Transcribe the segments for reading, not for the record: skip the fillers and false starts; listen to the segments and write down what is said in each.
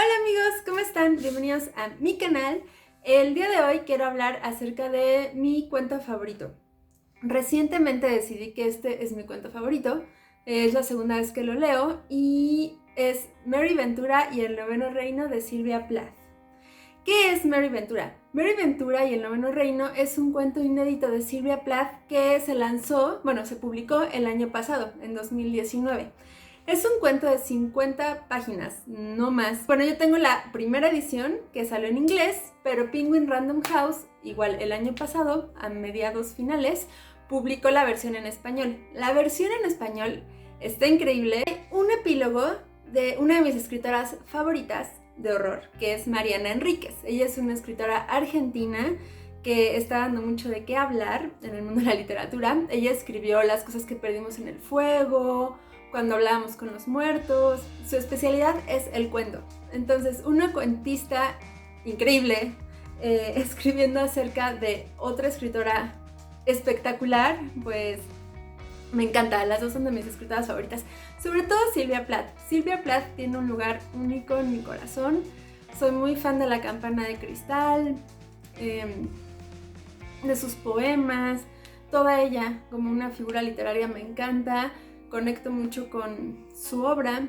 Hola amigos, ¿cómo están? Bienvenidos a mi canal. El día de hoy quiero hablar acerca de mi cuento favorito. Recientemente decidí que este es mi cuento favorito. Es la segunda vez que lo leo y es Mary Ventura y el noveno reino de Sylvia Plath. ¿Qué es Mary Ventura? Mary Ventura y el noveno reino es un cuento inédito de Sylvia Plath que se publicó el año pasado, en 2019. Es un cuento de 50 páginas, no más. Bueno, yo tengo la primera edición que salió en inglés, pero Penguin Random House, igual el año pasado, a mediados finales, publicó la versión en español. La versión en español está increíble. Un epílogo de una de mis escritoras favoritas de horror, que es Mariana Enríquez. Ella es una escritora argentina que está dando mucho de qué hablar en el mundo de la literatura. Ella escribió Las cosas que perdimos en el fuego, Cuando hablábamos con los muertos. Su especialidad es el cuento. Entonces, una cuentista increíble, escribiendo acerca de otra escritora espectacular, pues me encanta. Las dos son de mis escritoras favoritas, sobre todo Sylvia Plath. Sylvia Plath tiene un lugar único en mi corazón. Soy muy fan de La campana de cristal, de sus poemas, toda ella como una figura literaria me encanta. Conecto mucho con su obra.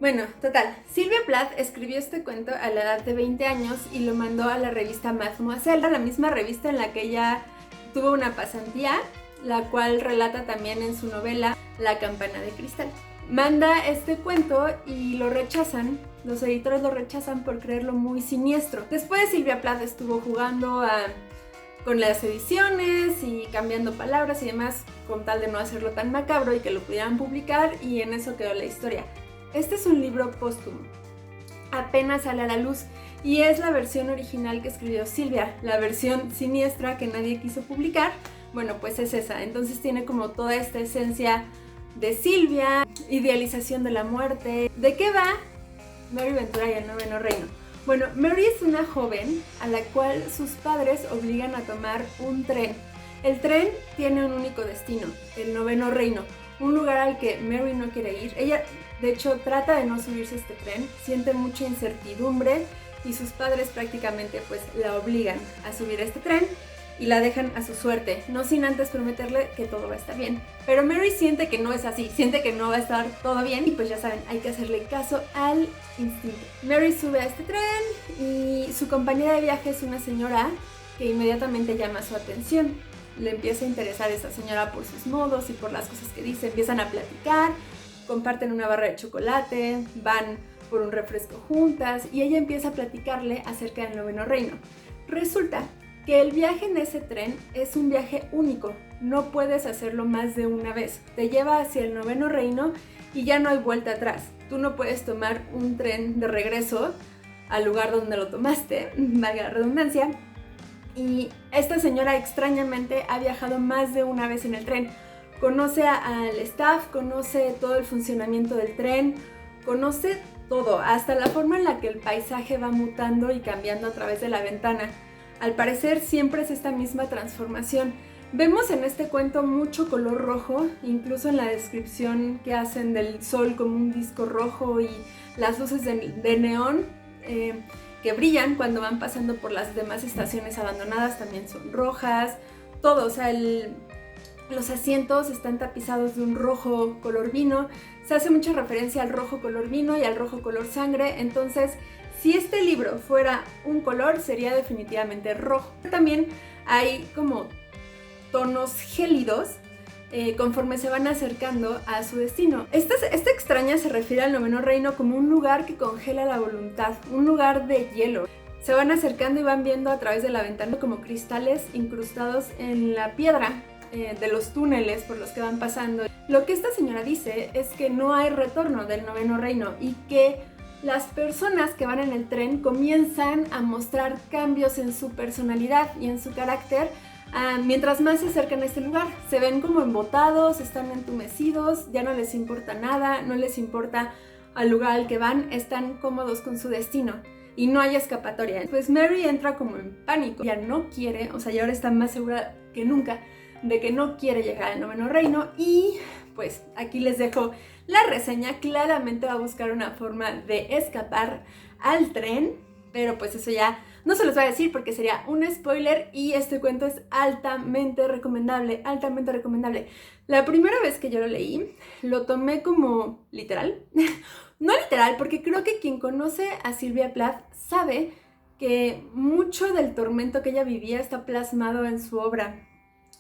Bueno, total, Sylvia Plath escribió este cuento a la edad de 20 años y lo mandó a la revista Mademoiselle, la misma revista en la que ella tuvo una pasantía, la cual relata también en su novela La campana de cristal. Manda este cuento y lo rechazan, los editores lo rechazan por creerlo muy siniestro. Después Sylvia Plath estuvo jugando con las ediciones y cambiando palabras y demás con tal de no hacerlo tan macabro y que lo pudieran publicar, y en eso quedó la historia. Este es un libro póstumo, apenas sale a la luz y es la versión original que escribió Sylvia, la versión siniestra que nadie quiso publicar. Bueno, pues es esa. Entonces tiene como toda esta esencia de Sylvia, idealización de la muerte. ¿De qué va Mary Ventura y el noveno reino? Bueno, Mary es una joven a la cual sus padres obligan a tomar un tren. El tren tiene un único destino, el noveno reino, un lugar al que Mary no quiere ir. Ella, de hecho, trata de no subirse a este tren, siente mucha incertidumbre y sus padres prácticamente pues la obligan a subir a este tren y la dejan a su suerte, no sin antes prometerle que todo va a estar bien. Pero Mary siente que no es así, siente que no va a estar todo bien y pues ya saben, hay que hacerle caso al instinto. Mary sube a este tren y su compañera de viaje es una señora que inmediatamente llama su atención. Le empieza a interesar esa señora por sus modos y por las cosas que dice. Empiezan a platicar, comparten una barra de chocolate, van por un refresco juntas y ella empieza a platicarle acerca del noveno reino. Resulta que el viaje en ese tren es un viaje único, no puedes hacerlo más de una vez. Te lleva hacia el noveno reino y ya no hay vuelta atrás. Tú no puedes tomar un tren de regreso al lugar donde lo tomaste, valga la redundancia. Y esta señora extrañamente ha viajado más de una vez en el tren. Conoce al staff, conoce todo el funcionamiento del tren, conoce todo, hasta la forma en la que el paisaje va mutando y cambiando a través de la ventana. Al parecer siempre es esta misma transformación. Vemos en este cuento mucho color rojo, incluso en la descripción que hacen del sol como un disco rojo y las luces de neón que brillan cuando van pasando por las demás estaciones abandonadas también son rojas. Todo, o sea, los asientos están tapizados de un rojo color vino. Se hace mucha referencia al rojo color vino y al rojo color sangre. Entonces, si este libro fuera un color, sería definitivamente rojo. También hay como tonos gélidos conforme se van acercando a su destino. Esta extraña se refiere al noveno reino como un lugar que congela la voluntad, un lugar de hielo. Se van acercando y van viendo a través de la ventana como cristales incrustados en la piedra de los túneles por los que van pasando. Lo que esta señora dice es que no hay retorno del noveno reino y que las personas que van en el tren comienzan a mostrar cambios en su personalidad y en su carácter mientras más se acercan a este lugar. Se ven como embotados, están entumecidos, ya no les importa nada, no les importa al lugar al que van, están cómodos con su destino y no hay escapatoria. Pues Mary entra como en pánico, ya no quiere, o sea, ya ahora está más segura que nunca de que no quiere llegar al noveno reino y pues aquí les dejo la reseña. Claramente va a buscar una forma de escapar al tren, pero pues eso ya no se los voy a decir porque sería un spoiler y este cuento es altamente recomendable, altamente recomendable. La primera vez que yo lo leí, lo tomé como literal. No literal, porque creo que quien conoce a Sylvia Plath sabe que mucho del tormento que ella vivía está plasmado en su obra.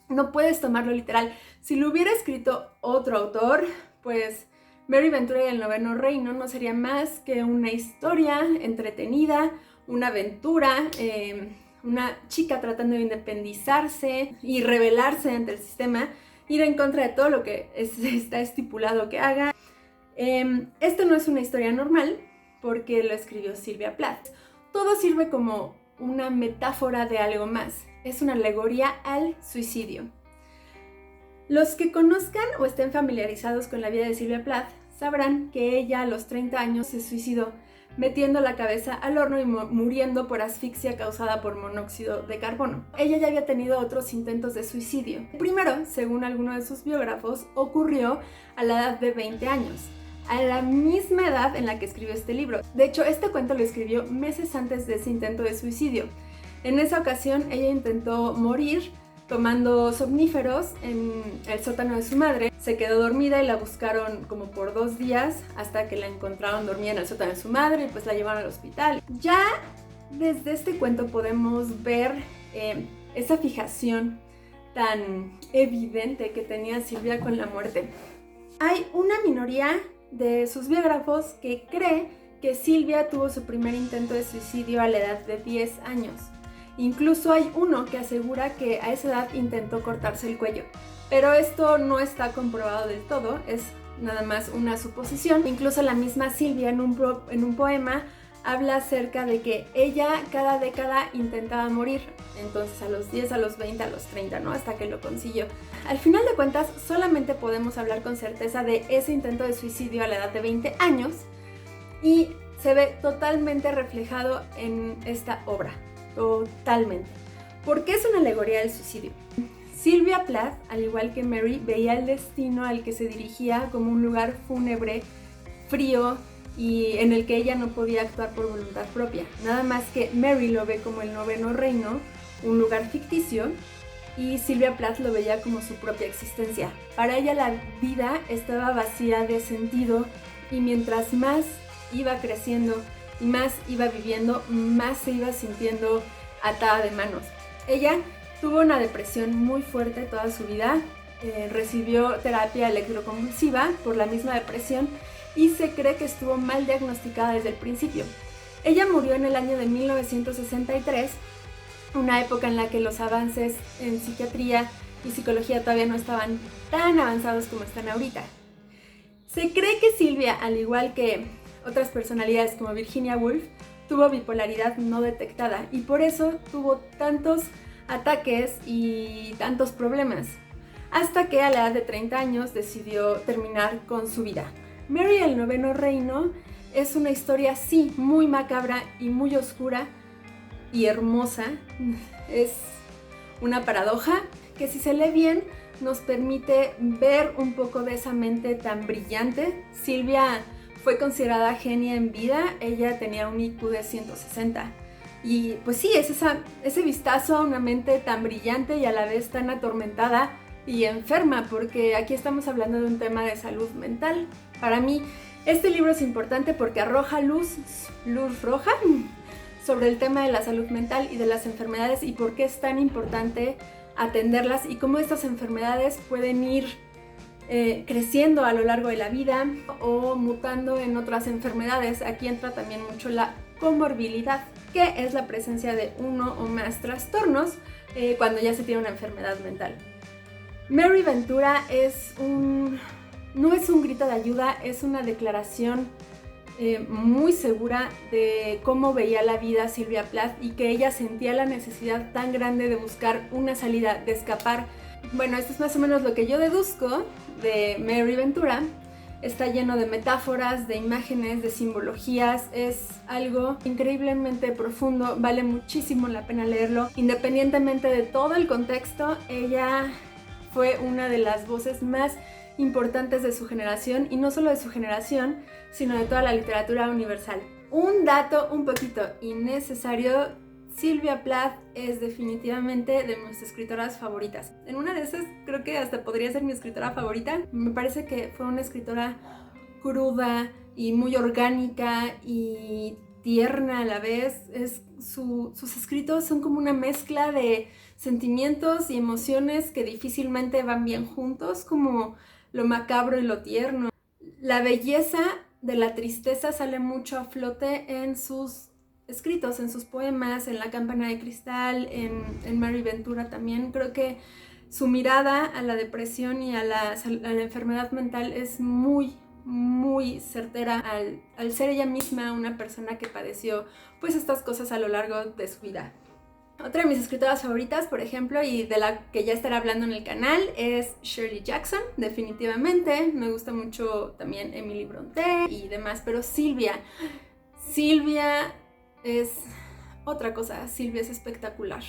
No puedes tomarlo literal. Si lo hubiera escrito otro autor, pues Mary Ventura y el Noveno Reino no sería más que una historia entretenida, una aventura, una chica tratando de independizarse y rebelarse ante el sistema, ir en contra de todo lo que está estipulado que haga. Esto no es una historia normal porque lo escribió Sylvia Plath. Todo sirve como una metáfora de algo más. Es una alegoría al suicidio. Los que conozcan o estén familiarizados con la vida de Sylvia Plath sabrán que ella a los 30 años se suicidó metiendo la cabeza al horno y muriendo por asfixia causada por monóxido de carbono. Ella ya había tenido otros intentos de suicidio. El primero, según algunos de sus biógrafos, ocurrió a la edad de 20 años, a la misma edad en la que escribió este libro. De hecho, este cuento lo escribió meses antes de ese intento de suicidio. En esa ocasión, ella intentó morir tomando somníferos en el sótano de su madre. Se quedó dormida y la buscaron como por 2 días hasta que la encontraron dormida en el sótano de su madre y pues la llevaron al hospital. Ya desde este cuento podemos ver esa fijación tan evidente que tenía Sylvia con la muerte. Hay una minoría de sus biógrafos que cree que Sylvia tuvo su primer intento de suicidio a la edad de 10 años. Incluso hay uno que asegura que a esa edad intentó cortarse el cuello. Pero esto no está comprobado del todo, es nada más una suposición. Incluso la misma Sylvia en un poema habla acerca de que ella cada década intentaba morir. Entonces a los 10, a los 20, a los 30, ¿no? Hasta que lo consiguió. Al final de cuentas, solamente podemos hablar con certeza de ese intento de suicidio a la edad de 20 años y se ve totalmente reflejado en esta obra. Totalmente. ¿Por qué es una alegoría del suicidio? Sylvia Plath, al igual que Mary, veía el destino al que se dirigía como un lugar fúnebre, frío y en el que ella no podía actuar por voluntad propia. Nada más que Mary lo ve como el Noveno Reino, un lugar ficticio, y Sylvia Plath lo veía como su propia existencia. Para ella la vida estaba vacía de sentido y mientras más iba creciendo y más iba viviendo, más se iba sintiendo atada de manos. Ella tuvo una depresión muy fuerte toda su vida, recibió terapia electroconvulsiva por la misma depresión y se cree que estuvo mal diagnosticada desde el principio. Ella murió en el año de 1963, una época en la que los avances en psiquiatría y psicología todavía no estaban tan avanzados como están ahorita. Se cree que Sylvia, al igual que otras personalidades como Virginia Woolf, tuvo bipolaridad no detectada y por eso tuvo tantos ataques y tantos problemas, hasta que a la edad de 30 años decidió terminar con su vida. Mary el Noveno Reino es una historia, sí, muy macabra y muy oscura y hermosa. Es una paradoja que si se lee bien nos permite ver un poco de esa mente tan brillante. Sylvia fue considerada genia en vida, ella tenía un IQ de 160. Y pues sí, es ese vistazo a una mente tan brillante y a la vez tan atormentada y enferma, porque aquí estamos hablando de un tema de salud mental. Para mí, este libro es importante porque arroja luz roja sobre el tema de la salud mental y de las enfermedades y por qué es tan importante atenderlas y cómo estas enfermedades pueden ir creciendo a lo largo de la vida o mutando en otras enfermedades. Aquí entra también mucho la comorbilidad, que es la presencia de uno o más trastornos cuando ya se tiene una enfermedad mental. Mary Ventura no es un grito de ayuda, es una declaración muy segura de cómo veía la vida Sylvia Plath y que ella sentía la necesidad tan grande de buscar una salida, de escapar. Bueno, esto es más o menos lo que yo deduzco de Mary Ventura. Está lleno de metáforas, de imágenes, de simbologías. Es algo increíblemente profundo, vale muchísimo la pena leerlo. Independientemente de todo el contexto, ella fue una de las voces más importantes de su generación, y no solo de su generación, sino de toda la literatura universal. Un dato un poquito innecesario: Sylvia Plath es definitivamente de mis escritoras favoritas. En una de esas creo que hasta podría ser mi escritora favorita. Me parece que fue una escritora cruda y muy orgánica y tierna a la vez. Sus escritos son como una mezcla de sentimientos y emociones que difícilmente van bien juntos, como lo macabro y lo tierno. La belleza de la tristeza sale mucho a flote en sus escritos, en sus poemas, en La Campana de Cristal, en Mary Ventura también. Creo que su mirada a la depresión y a la enfermedad mental es muy certera al ser ella misma una persona que padeció pues estas cosas a lo largo de su vida. Otra de mis escritoras favoritas, por ejemplo, y de la que ya estaré hablando en el canal, es Shirley Jackson, definitivamente. Me gusta mucho también Emily Brontë y demás, pero Silvia es otra cosa. Silvia es espectacular.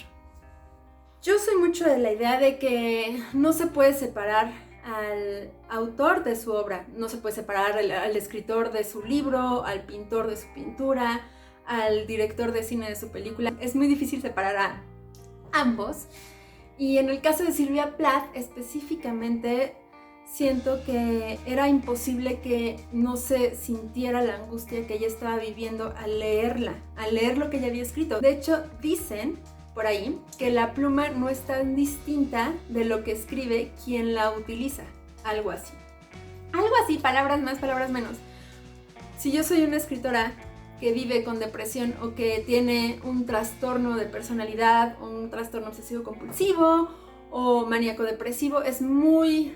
Yo soy mucho de la idea de que no se puede separar al autor de su obra, no se puede separar al escritor de su libro, al pintor de su pintura, al director de cine de su película. Es muy difícil separar a ambos. Y en el caso de Sylvia Plath específicamente, siento que era imposible que no se sintiera la angustia que ella estaba viviendo al leer lo que ella había escrito. De hecho, dicen por ahí que la pluma no es tan distinta de lo que escribe quien la utiliza. Algo así, palabras más, palabras menos. Si yo soy una escritora que vive con depresión o que tiene un trastorno de personalidad o un trastorno obsesivo compulsivo o maníaco depresivo, es muy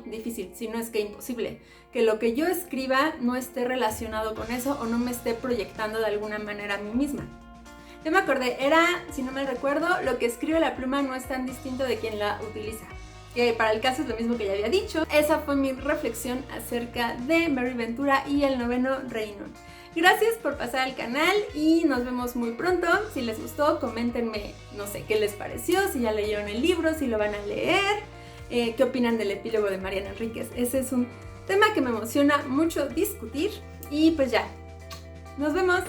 difícil, si no es que imposible, que lo que yo escriba no esté relacionado con eso o no me esté proyectando de alguna manera a mí misma. Ya me acordé, era, si no me recuerdo, lo que escribe la pluma no es tan distinto de quien la utiliza. Que para el caso es lo mismo que ya había dicho. Esa fue mi reflexión acerca de Mary Ventura y el noveno reino. Gracias por pasar al canal y nos vemos muy pronto. Si les gustó, coméntenme, no sé, qué les pareció, si ya leyeron el libro, si lo van a leer, qué opinan del epílogo de Mariana Enríquez. Ese es un tema que me emociona mucho discutir y pues ya, nos vemos.